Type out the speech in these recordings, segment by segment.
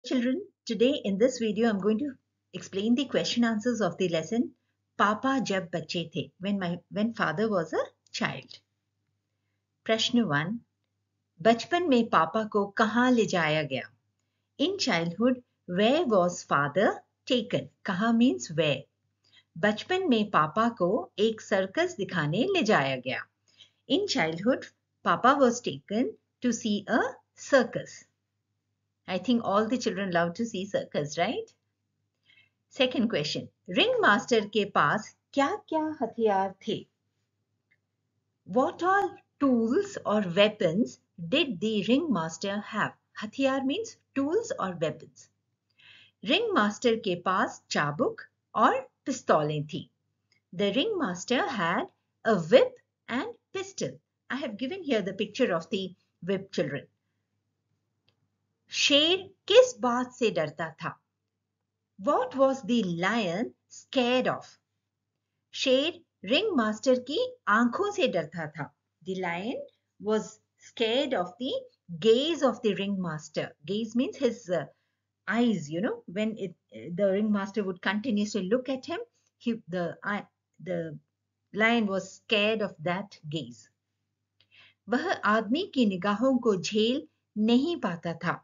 Children, today in this video I'm going to explain the question answers of the lesson Papa jab bacche the, when father was a child. प्रश्न 1, बचपन में पापा को कहाँ ले जाया गया? In childhood, where was father taken? कहाँ means where. बचपन में पापा को एक सर्कस दिखाने ले जाया गया. In childhood, Papa was taken to see a circus. I think all the children love to see circus, right? Second question. Ringmaster के पास क्या-क्या हथियार थे? What all tools or weapons did the ringmaster have? हथियार means tools or weapons. Ringmaster के पास चाबुक और पिस्तौलें थी. The ringmaster had a whip and pistol. I have given here the picture of the whip, children. शेर किस बात से डरता था? What was the lion scared of? शेर ringmaster की आंखों से डरता था. The lion was scared of the gaze of the ringmaster. Gaze means his eyes, when the ringmaster would continuously look at him, the lion was scared of that gaze. वह आदमी की निगाहों को झेल नहीं पाता था.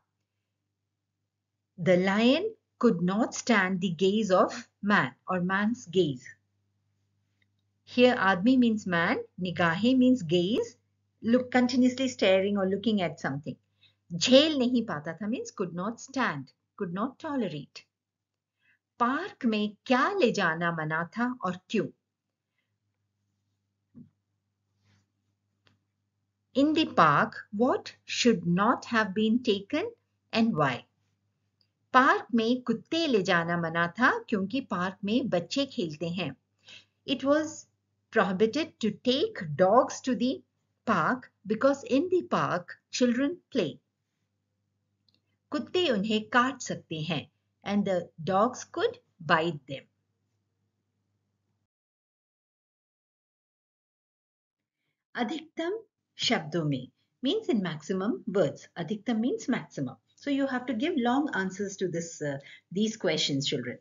The lion could not stand the gaze of man or man's gaze. Here आदमी means man, निगाहें means gaze, look continuously staring or looking at something. झेल नहीं पाता था means could not stand, could not tolerate. Park में क्या ले जाना मना था और क्यों? In the park, what should not have been taken and why? Park में कुत्ते ले जाना मना था क्योंकि पार्क में बच्चे खेलते हैं. It was prohibited to take dogs to the park because in the park children play. कुत्ते उन्हें काट सकते हैं and the dogs could bite them. अधिकतम शब्दों में means in maximum words. अधिकतम means maximum. So you have to give long answers to these questions, children.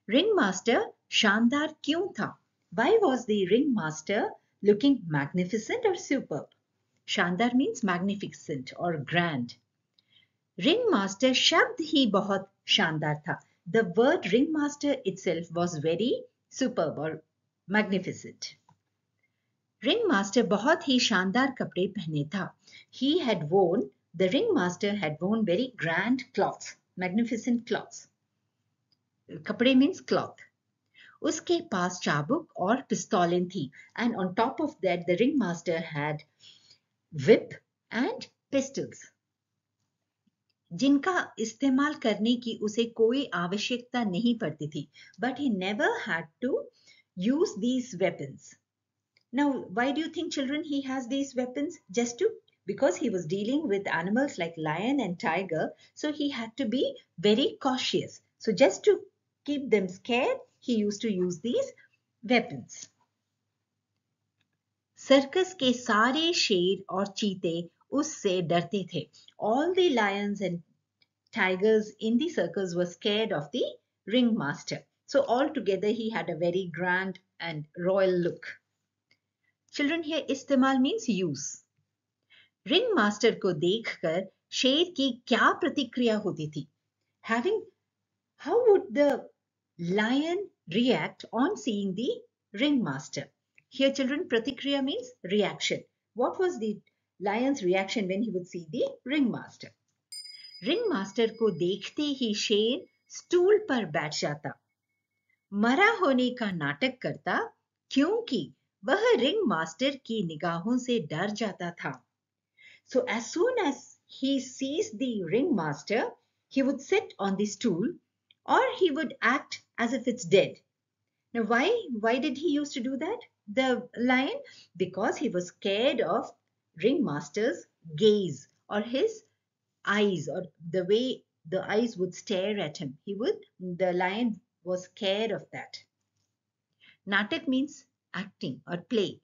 Ringmaster शानदार क्यों था? Why was the ringmaster looking magnificent or superb? शानदार means magnificent or grand. Ringmaster शब्द ही बहुत शानदार था. The word ringmaster itself was very superb or magnificent. Ringmaster बहुत ही शानदार कपड़े पहने था. The ringmaster had worn very grand cloths, magnificent cloths. कपड़े means cloth. उसके पास चाबुक और पिस्तौलें थी. And on top of that, the ringmaster had whip and pistols. जिनका इस्तेमाल करने की उसे कोई आवश्यकता नहीं पड़ती थी. But he never had to use these weapons. Now, why do you think, children, he has these weapons? Because he was dealing with animals like lion and tiger, so he had to be very cautious. So just to keep them scared, he used to use these weapons. Circus के सारे शेर और चीते उससे डरते थे. All the lions and tigers in the circus were scared of the ringmaster. So altogether he had a very grand and royal look. Children, here इस्तेमाल means use. ringmaster को देखकर शेर की क्या प्रतिक्रिया होती थी? How would the lion react on seeing the ringmaster? Here, children, pratikriya means reaction. What was the lion's reaction when he would see the ringmaster? Ringmaster को देखते ही शेर स्टूल पर बैठ जाता. मरा होने का नाटक करता क्योंकि वह ringmaster की निगाहों से डर जाता था. So as soon as he sees the ringmaster, he would sit on the stool or he would act as if it's dead. Now, why did he used to do that? The lion? Because he was scared of ringmaster's gaze or his eyes or the way the eyes would stare at him. The lion was scared of that. Natak means acting or play.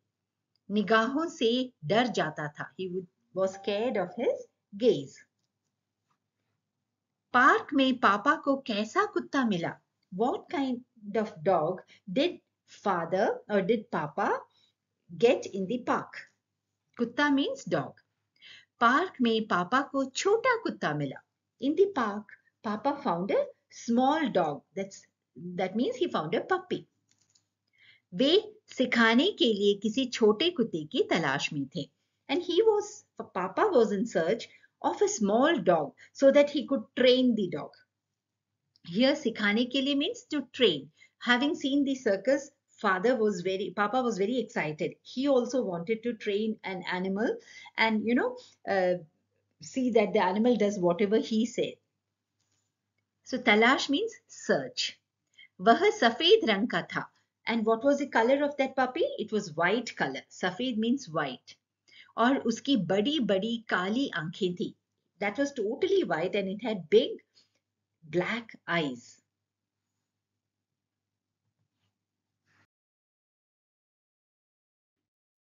निगाहों से डर जाता था. He was scared of his gaze. Park में पापा को कैसा कुत्ता मिला? What kind of dog did father or did papa get in the park? कुत्ता means dog. पार्क में पापा को छोटा कुत्ता मिला. In the park, papa found a small dog. That means he found a puppy. वे सिखाने के लिए किसी छोटे कुत्ते की तलाश में थे. And Papa was in search of a small dog so that he could train the dog. Here, सिखाने के लिए means to train. Having seen the circus, Papa was very excited. He also wanted to train an animal and, see that the animal does whatever he said. So, talash means search. वह सफेद रंग का था. And what was the color of that puppy? It was white color. सफेद means white. और उसकी बड़ी बड़ी काली आंखें थी. That was totally white and it had big black eyes.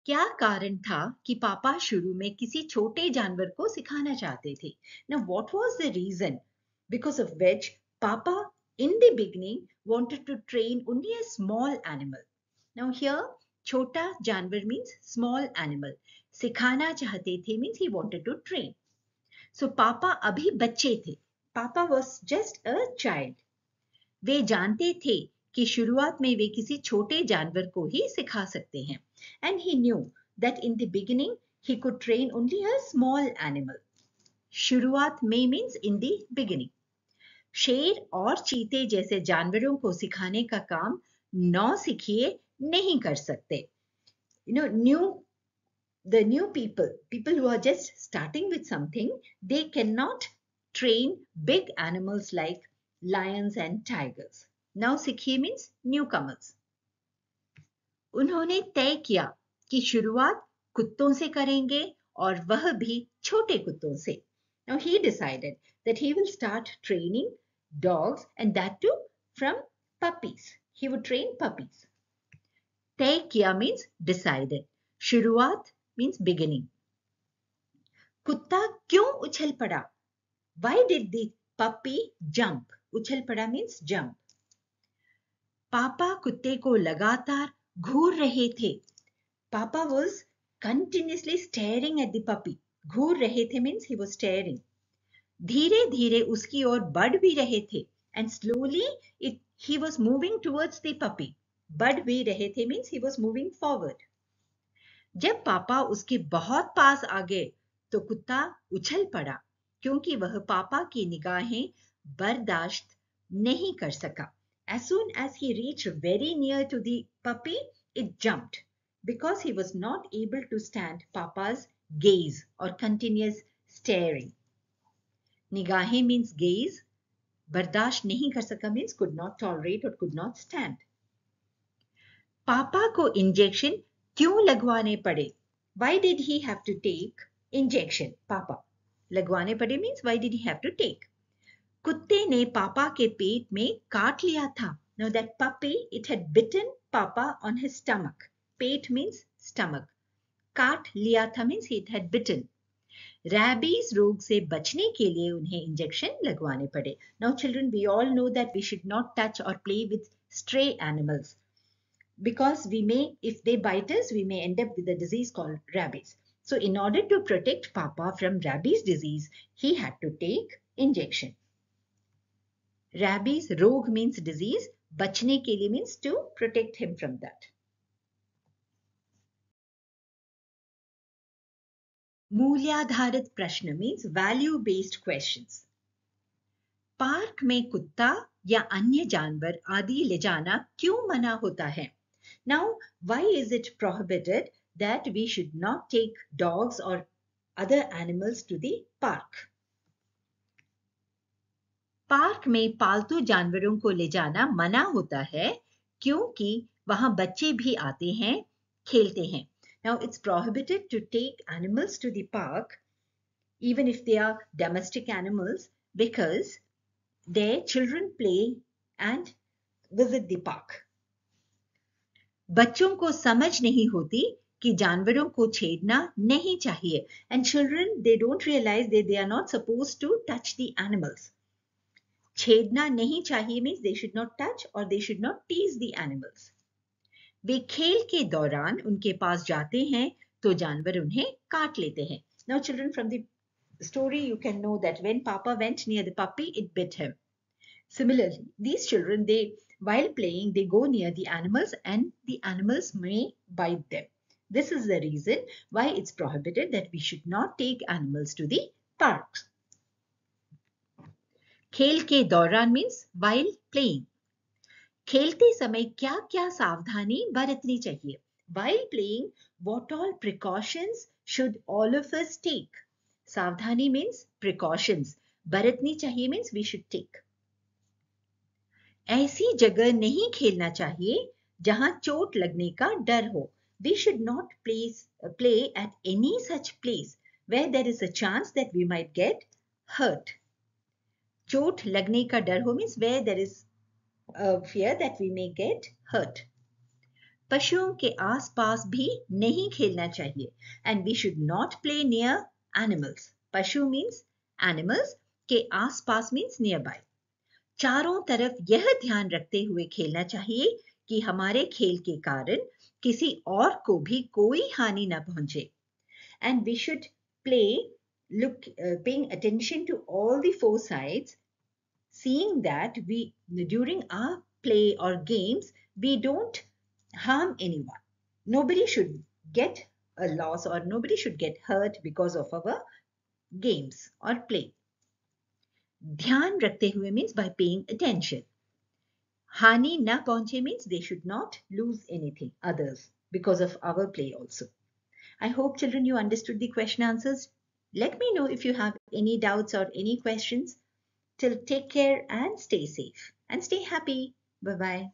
क्या कारण था कि पापा शुरू में किसी छोटे जानवर को सिखाना चाहते थे? Now, what was the reason because of which Papa in the beginning wanted to train only a small animal? Now here, छोटा जानवर means small animal. सिखाना चाहते थे means he wanted to train. So Papa अभी बच्चे थे. Papa was just a child. वे जानते थे कि शुरुआत में वे किसी छोटे जानवर को ही सिखा सकते हैं. And he knew that in the beginning he could train only a small animal. शुरुआत में means in the beginning. शेर और चीते जैसे जानवरों को सिखाने का काम नौ सिखिए नहीं कर सकते. The new people who are just starting with something, they cannot train big animals like lions and tigers. Now sikhiye means newcomers. उन्होंने तय किया कि शुरुआत कुत्तों से करेंगे और वह भी छोटे कुत्तों से. Now he decided that he will start training dogs and that too from puppies. He would train puppies. तय किया means decided. शुरुआत means beginning. कुत्ता क्यों उछल पड़ा? Why did the puppy jump? उछल पड़ा means jump. पापा कुत्ते को लगातार घूर रहे थे. Papa was continuously staring at the puppy. घूर रहे थे means he was staring. धीरे धीरे उसकी ओर बढ़ भी रहे थे. And slowly he was moving towards the puppy. बढ़ भी रहे थे means he was moving forward. जब पापा उसके बहुत पास आ गए तो कुत्ता उछल पड़ा क्योंकि वह पापा की निगाहें बर्दाश्त नहीं कर सका. As soon as he reached very near to the puppy, it jumped because he was not able to stand Papa's gaze or continuous staring. निगाहें means gaze. बर्दाश्त नहीं कर सका means could not tolerate or could not stand. पापा को injection क्यों लगवाने पड़े? Why did he have to take injection? Papa. लगवाने पड़े means why did he have to take? कुत्ते ने पापा के पेट में काट लिया था. Now that puppy, it had bitten Papa on his stomach. Pet means stomach. काट लिया था means it had bitten. Rabies रोग से बचने के लिए उन्हें इंजेक्शन लगवाने पड़े. Now children, we all know that we should not touch or play with stray animals. Because if they bite us, we may end up with a disease called rabies. So in order to protect Papa from rabies disease, he had to take injection. Rabies, rog means disease. बचने के लिए means to protect him from that. मूल्याधारित प्रश्न means value-based questions. Park में कुत्ता या अन्य जानवर आदि ले जाना क्यों मना होता है? Now, why is it prohibited that we should not take dogs or other animals to the park? Park में पालतू जानवरों को ले जाना मना होता है क्योंकि वहां बच्चे भी आते हैं, खेलते हैं. Now, it's prohibited to take animals to the park, even if they are domestic animals, because their children play and visit the park. बच्चों को समझ नहीं होती कि जानवरों को छेड़ना नहीं चाहिए. And children, they don't realize that they are not supposed to touch the animals. छेड़ना नहीं चाहिए means they should not touch or they should not tease the animals. वे खेल के दौरान उनके पास जाते हैं तो जानवर उन्हें काट लेते हैं. Now children, from the story you can know that when Papa went near the puppy, it bit him. Similarly, these children, while playing, they go near the animals and the animals may bite them. This is the reason why it's prohibited that we should not take animals to the parks. खेल के दौरान means while playing. खेलते समय क्या क्या सावधानी बरतनी चाहिए? While playing, what all precautions should all of us take? सावधानी means precautions. बरतनी चाहिए means we should take. ऐसी जगह नहीं खेलना चाहिए जहां चोट लगने का डर हो. We should not play at any such place where there is a chance that we might get hurt. चोट लगने का डर हो means where there is a fear that we may get hurt. पशुओं के आसपास भी नहीं खेलना चाहिए and we should not play near animals. पशु means animals, के आसपास means nearby. चारों तरफ यह ध्यान रखते हुए खेलना चाहिए कि हमारे खेल के कारण किसी और को भी कोई हानि न पहुंचे. And we should paying attention to all the four sides, seeing that during our play or games, we don't harm anyone. Nobody should get a loss or nobody should get hurt because of our games or play. ध्यान रखते हुए means by paying attention. हानि न पहुंचे means they should not lose anything, others, because of our play also. I hope children you understood the question answers. Let me know if you have any doubts or any questions. Till take care and stay safe and stay happy. Bye-bye.